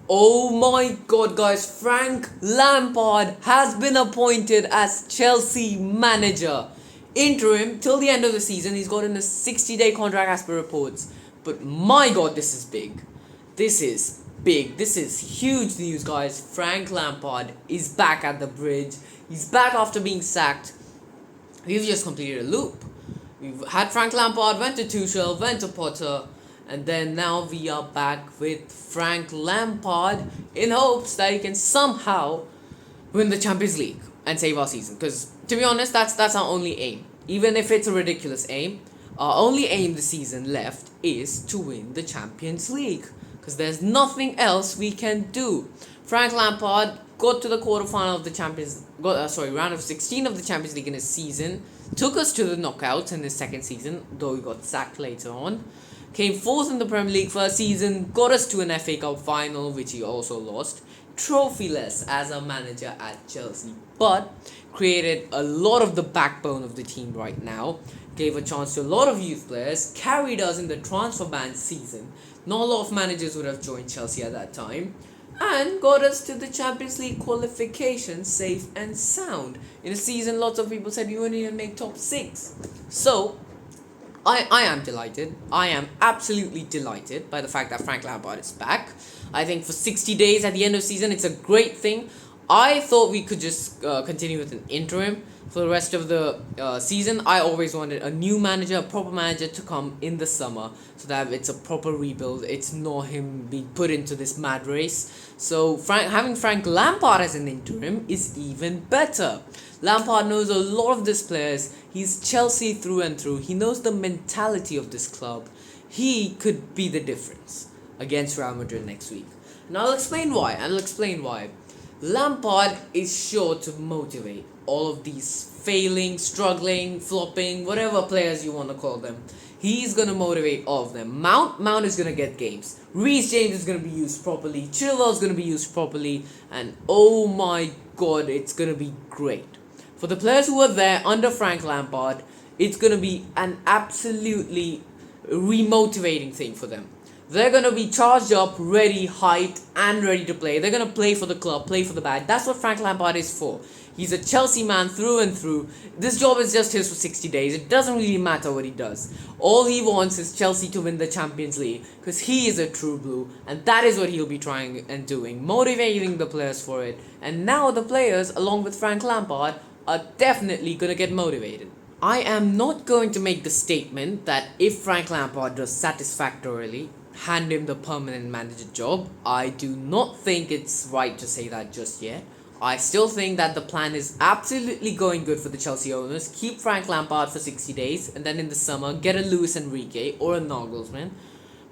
Oh my god, guys, Frank Lampard has been appointed as Chelsea manager. Interim till the end of the season. He's gotten a 60-day contract as per reports. But my god, this is big. This is big. This is huge news, guys. Frank Lampard is back at the bridge. He's back after being sacked. We've just completed a loop. We've had Frank Lampard, went to Tuchel, went to Potter, and then now we are back with Frank Lampard in hopes that he can somehow win the Champions League and save our season. Because to be honest, that's our only aim. Even if it's a ridiculous aim, our only aim this season left is to win the Champions League. Because there's nothing else we can do. Frank Lampard got to the quarterfinal of the round of 16 of the Champions League in his season. Took us to the knockouts in his second season, though he got sacked later on. Came fourth in the Premier League first season, got us to an FA Cup final, which he also lost. Trophyless as a manager at Chelsea, but created a lot of the backbone of the team right now. Gave a chance to a lot of youth players, carried us in the transfer ban season. Not a lot of managers would have joined Chelsea at that time. And got us to the Champions League qualification safe and sound. In a season, lots of people said we wouldn't even make top 6. So, I am delighted. I am absolutely delighted by the fact that Frank Lampard is back. I think for 60 days at the end of the season, it's a great thing. I thought we could just continue with an interim for the rest of the season. I always wanted a new manager, a proper manager to come in the summer so that it's a proper rebuild. It's not him being put into this mad race. So having Frank Lampard as an interim is even better. Lampard knows a lot of these players. He's Chelsea through and through. He knows the mentality of this club. He could be the difference against Real Madrid next week. And I'll explain why. Lampard is sure to motivate all of these failing, struggling, flopping, whatever players you want to call them. He's going to motivate all of them. Mount is going to get games. Reece James is going to be used properly. Chilwell is going to be used properly. And oh my god, it's going to be great. For the players who are there under Frank Lampard, it's going to be an absolutely remotivating thing for them. They're going to be charged up, ready, hyped, and ready to play. They're going to play for the club, play for the bag. That's what Frank Lampard is for. He's a Chelsea man through and through. This job is just his for 60 days. It doesn't really matter what he does. All he wants is Chelsea to win the Champions League because he is a true blue, and that is what he'll be trying and doing, motivating the players for it. And now the players, along with Frank Lampard, are definitely going to get motivated. I am not going to make the statement that if Frank Lampard does satisfactorily, hand him the permanent manager job. I do not think it's right to say that just yet. I still think that the plan is absolutely going good for the Chelsea owners. Keep Frank Lampard for 60 days and then in the summer get a Luis Enrique or a Nagelsmann.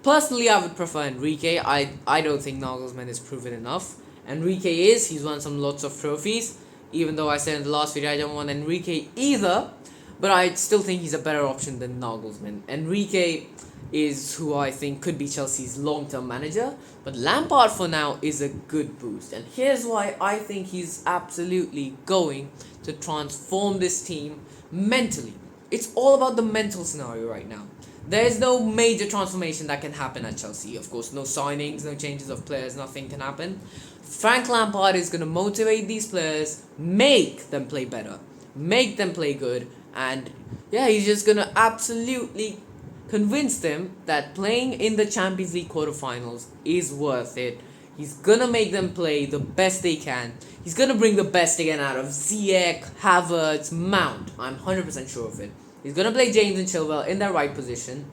Personally, I would prefer Enrique. I don't think Nagelsmann is proven enough. He's won lots of trophies. Even though I said in the last video I don't want Enrique either, but I still think he's a better option than Nagelsmann. Enrique is who I think could be Chelsea's long-term manager, but Lampard for now is a good boost. And here's why I think he's absolutely going to transform this team mentally. It's all about the mental scenario right now. There is no major transformation that can happen at Chelsea. Of course, no signings, no changes of players, nothing can happen. Frank Lampard is going to motivate these players, make them play better, make them play good, and yeah, he's just going to absolutely convince them that playing in the Champions League quarterfinals is worth it. He's going to make them play the best they can. He's going to bring the best again out of Ziyech, Havertz, Mount. I'm 100% sure of it. He's going to play James and Chilwell in their right position.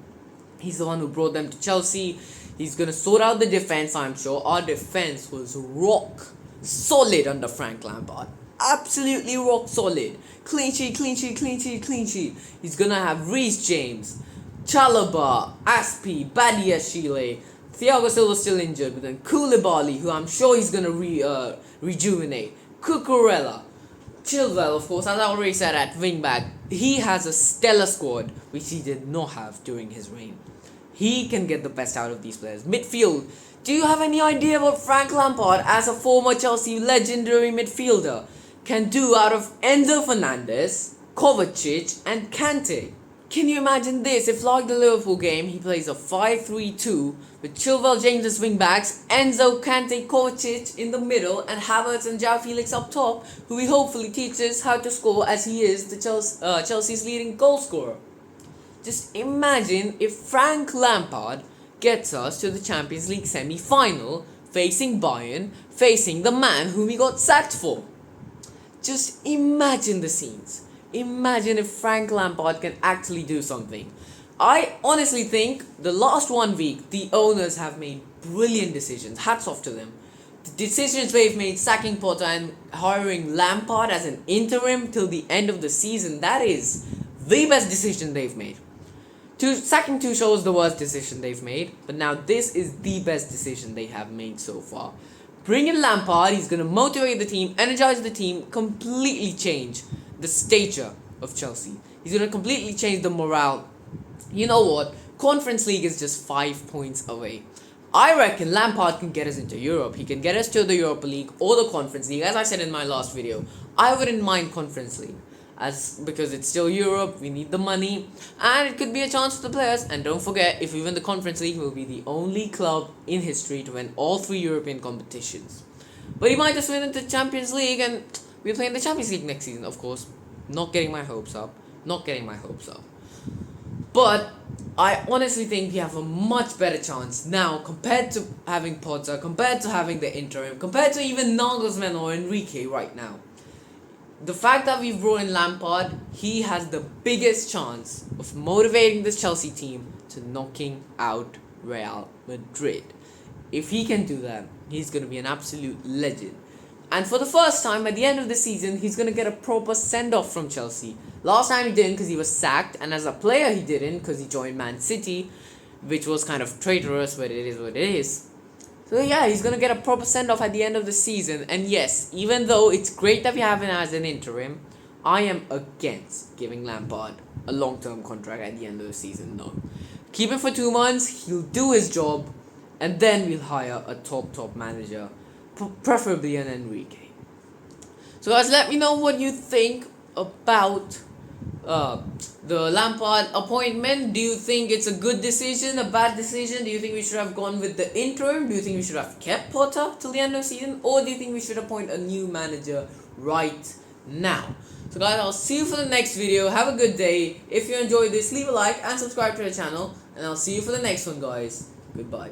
He's the one who brought them to Chelsea. He's going to sort out the defense, I'm sure. Our defense was rock solid under Frank Lampard. Absolutely rock solid. Clean sheet. He's going to have Reece James, Chalobah, Aspi, Badiashile. Thiago Silva still injured, but then Koulibaly, who I'm sure he's going to rejuvenate. Cucurella. Chilwell, of course, as I already said, at wingback. He has a stellar squad, which he did not have during his reign. He can get the best out of these players. Midfield. Do you have any idea what Frank Lampard, as a former Chelsea legendary midfielder, can do out of Enzo Fernandez, Kovacic, and Kante? Can you imagine this? If, like the Liverpool game, he plays a 5-3-2 with Chilwell, James as wing backs, Enzo, Kante, Kovacic in the middle, and Havertz and João Felix up top, who he hopefully teaches how to score as he is the Chelsea's leading goal scorer. Just imagine if Frank Lampard gets us to the Champions League semi-final, facing Bayern, facing the man whom he got sacked for. Just imagine the scenes. Imagine if Frank Lampard can actually do something. I honestly think the last 1 week, the owners have made brilliant decisions. Hats off to them. The decisions they've made, sacking Potter and hiring Lampard as an interim till the end of the season, that is the best decision they've made. Sacking Tuchel was the worst decision they've made, but now this is the best decision they have made so far. Bring in Lampard, he's going to motivate the team, energize the team, completely change the stature of Chelsea. He's going to completely change the morale. You know what? Conference League is just 5 points away. I reckon Lampard can get us into Europe. He can get us to the Europa League or the Conference League. As I said in my last video, I wouldn't mind Conference League, because it's still Europe, we need the money, and it could be a chance for the players. And don't forget, if we win the Conference League, we'll be the only club in history to win all 3 European competitions. But he might just win the Champions League, and we're playing the Champions League next season, of course. Not getting my hopes up. But I honestly think we have a much better chance now compared to having Potter, compared to having the interim, compared to even Nagelsmann or Enrique right now. The fact that we've brought in Lampard, he has the biggest chance of motivating this Chelsea team to knocking out Real Madrid. If he can do that, he's going to be an absolute legend. And for the first time, at the end of the season, he's going to get a proper send-off from Chelsea. Last time he didn't because he was sacked, and as a player he didn't because he joined Man City, which was kind of traitorous, but it is what it is. So yeah, he's going to get a proper send-off at the end of the season. And yes, even though it's great that we have him as an interim, I am against giving Lampard a long-term contract at the end of the season. No. Keep him for 2 months, he'll do his job, and then we'll hire a top manager, preferably an Enrique. So guys, let me know what you think about the Lampard appointment. Do you think it's a good decision, a bad decision? Do you think we should have gone with the interim? Do you think we should have kept Potter till the end of the season? Or do you think we should appoint a new manager right now? So guys, I'll see you for the next video. Have a good day. If you enjoyed this, leave a like and subscribe to the channel. And I'll see you for the next one, guys. Goodbye.